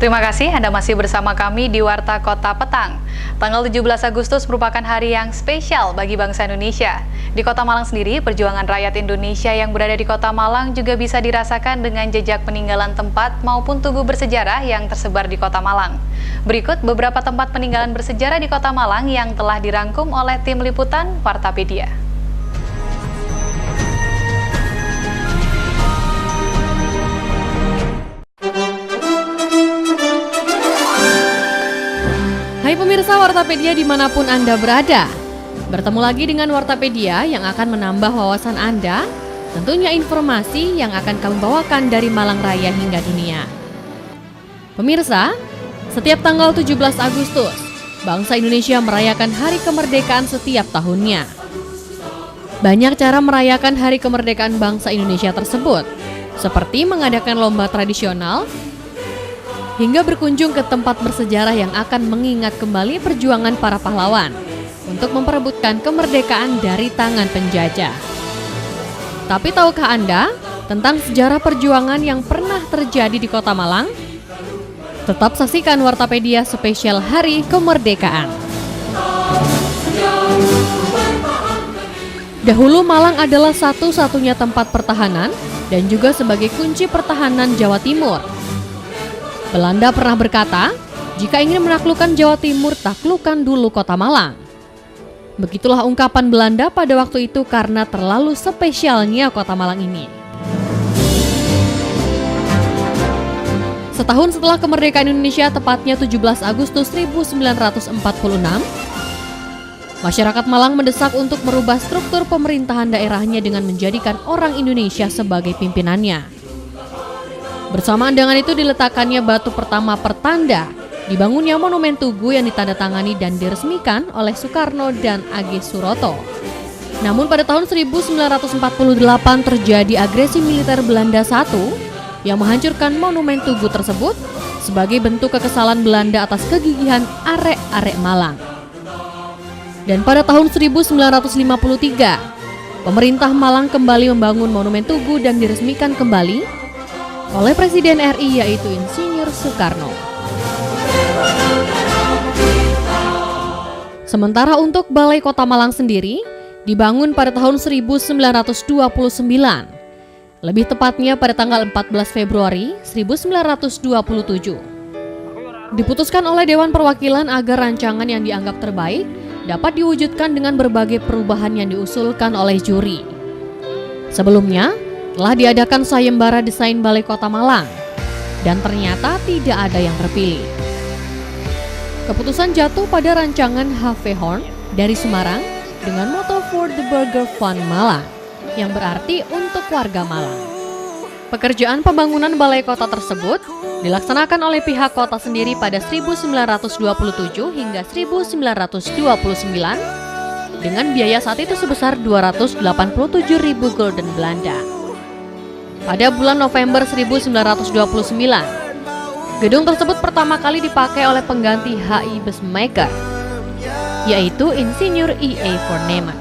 Terima kasih Anda masih bersama kami di Warta Kota Petang. Tanggal 17 Agustus merupakan hari yang spesial bagi bangsa Indonesia. Di Kota Malang sendiri, perjuangan rakyat Indonesia yang berada di Kota Malang juga bisa dirasakan dengan jejak peninggalan tempat maupun tugu bersejarah yang tersebar di Kota Malang. Berikut beberapa tempat peninggalan bersejarah di Kota Malang yang telah dirangkum oleh tim liputan Wartapedia. Hai pemirsa Wartapedia dimanapun Anda berada. Bertemu lagi dengan Wartapedia yang akan menambah wawasan Anda, tentunya informasi yang akan kami bawakan dari Malang Raya hingga dunia. Pemirsa, setiap tanggal 17 Agustus, bangsa Indonesia merayakan Hari Kemerdekaan setiap tahunnya. Banyak cara merayakan Hari Kemerdekaan bangsa Indonesia tersebut, seperti mengadakan lomba tradisional, hingga berkunjung ke tempat bersejarah yang akan mengingat kembali perjuangan para pahlawan untuk memperebutkan kemerdekaan dari tangan penjajah. Tapi tahukah Anda tentang sejarah perjuangan yang pernah terjadi di Kota Malang? Tetap saksikan Wartapedia spesial Hari Kemerdekaan. Dahulu Malang adalah satu-satunya tempat pertahanan dan juga sebagai kunci pertahanan Jawa Timur. Belanda pernah berkata, jika ingin menaklukkan Jawa Timur, taklukkan dulu Kota Malang. Begitulah ungkapan Belanda pada waktu itu karena terlalu spesialnya Kota Malang ini. Setahun setelah kemerdekaan Indonesia, tepatnya 17 Agustus 1946, masyarakat Malang mendesak untuk merubah struktur pemerintahan daerahnya dengan menjadikan orang Indonesia sebagai pimpinannya. Bersamaan dengan itu diletakkannya batu pertama pertanda dibangunnya monumen tugu yang ditandatangani dan diresmikan oleh Soekarno dan A.G. Suroto. Namun pada tahun 1948 terjadi agresi militer Belanda I yang menghancurkan monumen tugu tersebut sebagai bentuk kekesalan Belanda atas kegigihan arek-arek Malang. Dan pada tahun 1953, pemerintah Malang kembali membangun monumen tugu dan diresmikan kembali oleh Presiden RI yaitu Insinyur Soekarno. Sementara untuk Balai Kota Malang sendiri dibangun pada tahun 1929, lebih tepatnya pada tanggal 14 Februari 1927. Diputuskan oleh Dewan Perwakilan agar rancangan yang dianggap terbaik dapat diwujudkan dengan berbagai perubahan yang diusulkan oleh juri. Sebelumnya, telah diadakan sayembara desain Balai Kota Malang, dan ternyata tidak ada yang terpilih. Keputusan jatuh pada rancangan H.V. Horn dari Semarang dengan moto For the Burger Fund Malang, yang berarti untuk warga Malang. Pekerjaan pembangunan Balai Kota tersebut dilaksanakan oleh pihak kota sendiri pada 1927 hingga 1929 dengan biaya saat itu sebesar 287.000 gulden Belanda. Pada bulan November 1929, gedung tersebut pertama kali dipakai oleh pengganti H.I. Besmaker, yaitu Insinyur E.A. Voornemen.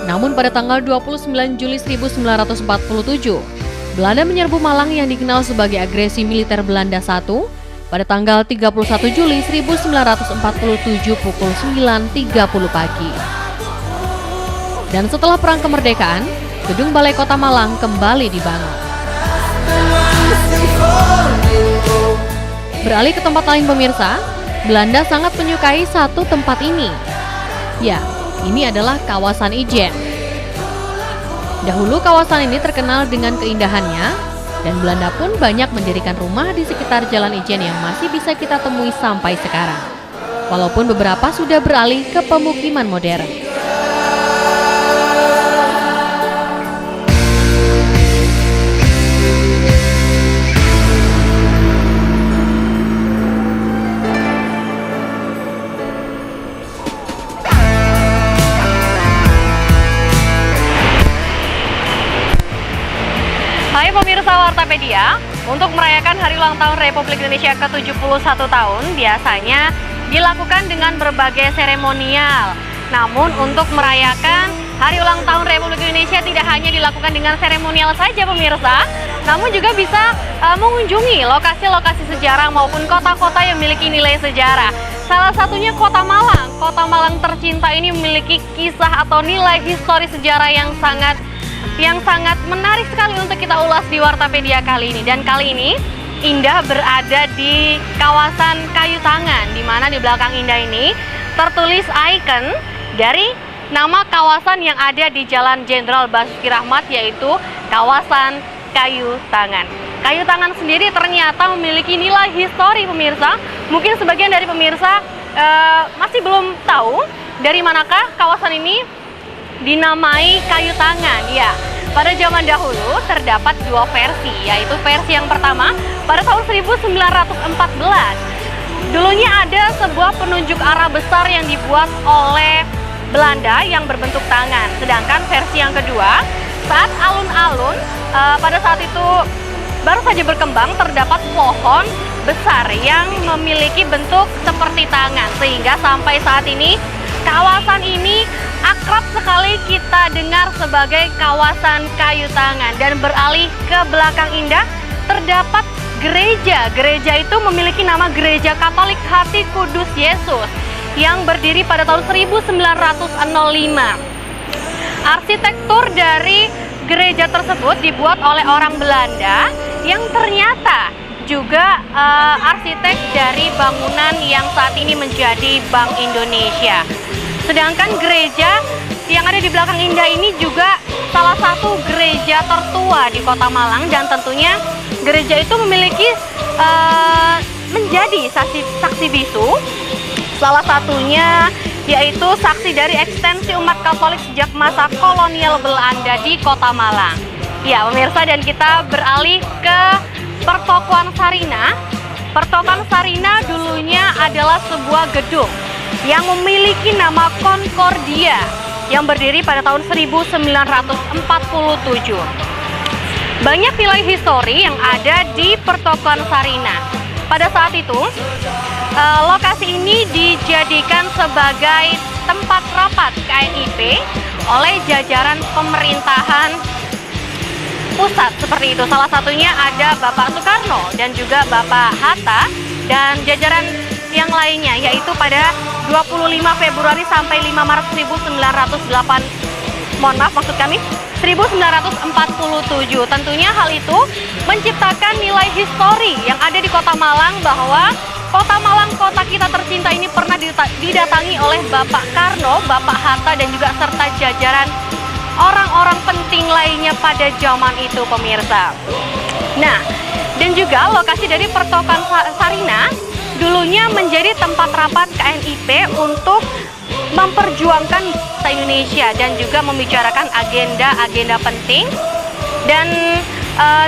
Namun pada tanggal 29 Juli 1947, Belanda menyerbu Malang yang dikenal sebagai agresi militer Belanda I pada tanggal 31 Juli 1947 pukul 9.30 pagi. Dan setelah Perang Kemerdekaan, gedung Balai Kota Malang kembali dibangun. Beralih ke tempat lain pemirsa, Belanda sangat menyukai satu tempat ini. Ya, ini adalah kawasan Ijen. Dahulu kawasan ini terkenal dengan keindahannya, dan Belanda pun banyak mendirikan rumah di sekitar Jalan Ijen yang masih bisa kita temui sampai sekarang. Walaupun beberapa sudah beralih ke pemukiman modern. Hai pemirsa Wartapedia, untuk merayakan Hari Ulang Tahun Republik Indonesia ke-71 tahun biasanya dilakukan dengan berbagai seremonial. Namun untuk merayakan Hari ulang tahun Republik Indonesia tidak hanya dilakukan dengan seremonial saja pemirsa, namun juga bisa mengunjungi lokasi-lokasi sejarah maupun kota-kota yang memiliki nilai sejarah. Salah satunya Kota Malang. Kota Malang tercinta ini memiliki kisah atau nilai historis sejarah yang sangat menarik sekali untuk kita ulas di Wartapedia kali ini. Dan kali ini Indah berada di kawasan Kayu Tangan, di mana di belakang Indah ini tertulis ikon dari nama kawasan yang ada di Jalan Jenderal Basuki Rahmat, yaitu kawasan Kayu Tangan. Kayu Tangan sendiri ternyata memiliki nilai histori pemirsa. Mungkin sebagian dari pemirsa masih belum tahu dari manakah kawasan ini dinamai Kayu Tangan. Ya, pada zaman dahulu terdapat dua versi, yaitu versi yang pertama pada tahun 1914. Dulunya ada sebuah penunjuk arah besar yang dibuat oleh Belanda yang berbentuk tangan. Sedangkan versi yang kedua, saat alun-alun pada saat itu baru saja berkembang, terdapat pohon besar yang memiliki bentuk seperti tangan. Sehingga sampai saat ini, kawasan ini akrab sekali kita dengar sebagai kawasan Kayu Tangan. Dan beralih ke belakang Indah, terdapat gereja. Gereja itu memiliki nama Gereja Katolik Hati Kudus Yesus yang berdiri pada tahun 1905. Arsitektur dari gereja tersebut dibuat oleh orang Belanda yang ternyata juga arsitek dari bangunan yang saat ini menjadi Bank Indonesia. Sedangkan gereja yang ada di belakang Indah ini juga salah satu gereja tertua di Kota Malang, dan tentunya gereja itu memiliki menjadi saksi bisu. Salah satunya yaitu saksi dari ekstensi umat Katolik sejak masa kolonial Belanda di Kota Malang. Ya pemirsa, dan kita beralih ke Pertokoan Sarina. Pertokoan Sarina dulunya adalah sebuah gedung yang memiliki nama Concordia yang berdiri pada tahun 1947. Banyak nilai histori yang ada di Pertokoan Sarina. Pada saat itu, lokasi ini dijadikan sebagai tempat rapat KNIP oleh jajaran pemerintahan pusat seperti itu. Salah satunya ada Bapak Soekarno dan juga Bapak Hatta dan jajaran yang lainnya, yaitu pada 25 Februari sampai 5 Maret 1947. Tentunya hal itu menciptakan nilai histori yang ada di Kota Malang, bahwa Kota Malang, kota kita tercinta ini pernah didatangi oleh Bapak Karno, Bapak Hatta, dan juga serta jajaran orang-orang penting lainnya pada zaman itu pemirsa. Nah, dan juga lokasi dari Pertokoan Sarina dulunya menjadi tempat rapat KNIP untuk memperjuangkan bangsa Indonesia dan juga membicarakan agenda-agenda penting. Dan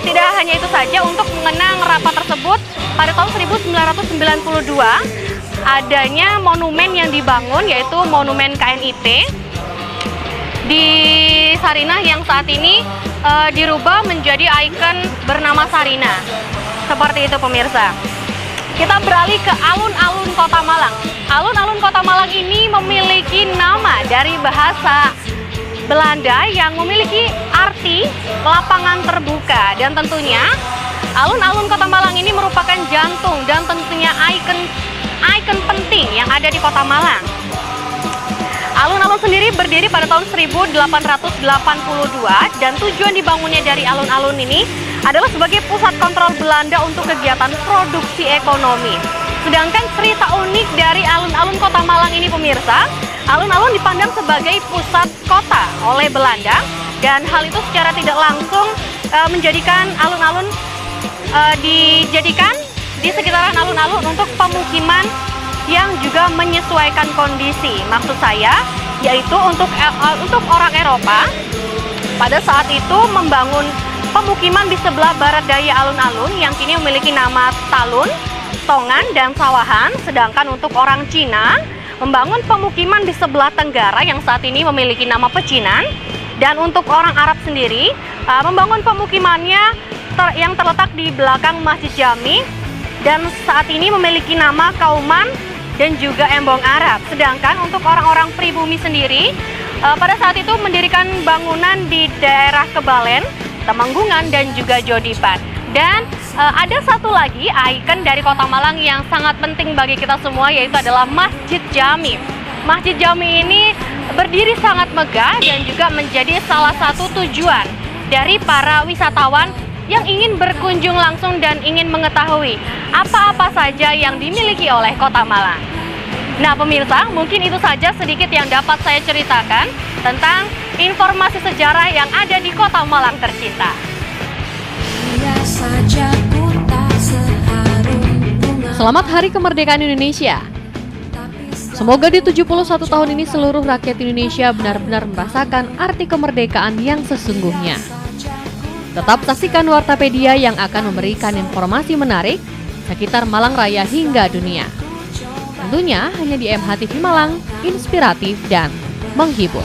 tidak hanya itu saja, untuk mengenang rapat tersebut pada tahun 1992 adanya monumen yang dibangun, yaitu monumen KNIP di Sarina yang saat ini dirubah menjadi ikon bernama Sarina. Seperti itu pemirsa. Kita beralih ke alun-alun Kota Malang. Alun-alun Kota Malang ini memiliki nama dari bahasa Belanda yang memiliki arti lapangan terbuka, dan tentunya alun-alun Kota Malang ini merupakan jantung dan tentunya ikon penting yang ada di Kota Malang. Alun-alun sendiri berdiri pada tahun 1882 dan tujuan dibangunnya dari alun-alun ini adalah sebagai pusat kontrol Belanda untuk kegiatan produksi ekonomi. Sedangkan cerita unik dari alun-alun Kota Malang ini pemirsa, alun-alun dipandang sebagai pusat kota oleh Belanda, dan hal itu secara tidak langsung menjadikan alun-alun dijadikan di sekitaran alun-alun untuk pemukiman yang juga menyesuaikan kondisi. Maksud saya yaitu untuk orang Eropa pada saat itu membangun pemukiman di sebelah barat daya alun-alun yang kini memiliki nama Talun, Tongan, dan Sawahan. Sedangkan untuk orang Cina membangun pemukiman di sebelah tenggara yang saat ini memiliki nama Pecinan. Dan untuk orang Arab sendiri membangun pemukimannya yang terletak di belakang Masjid Jami dan saat ini memiliki nama Kauman dan juga Embong Arab. Sedangkan untuk orang-orang pribumi sendiri pada saat itu mendirikan bangunan di daerah Kebalen, Temanggungan, dan juga Jodipan. Dan ada satu lagi ikon dari Kota Malang yang sangat penting bagi kita semua, yaitu adalah Masjid Jami. Masjid Jami ini berdiri sangat megah dan juga menjadi salah satu tujuan dari para wisatawan yang ingin berkunjung langsung dan ingin mengetahui apa-apa saja yang dimiliki oleh Kota Malang. Nah pemirsa, mungkin itu saja sedikit yang dapat saya ceritakan tentang informasi sejarah yang ada di Kota Malang tercinta. Selamat Hari Kemerdekaan Indonesia. Semoga di 71 tahun ini seluruh rakyat Indonesia benar-benar merasakan arti kemerdekaan yang sesungguhnya. Tetap saksikan Wartapedia yang akan memberikan informasi menarik sekitar Malang Raya hingga dunia. Tentunya hanya di MHTV Malang, inspiratif dan menghibur.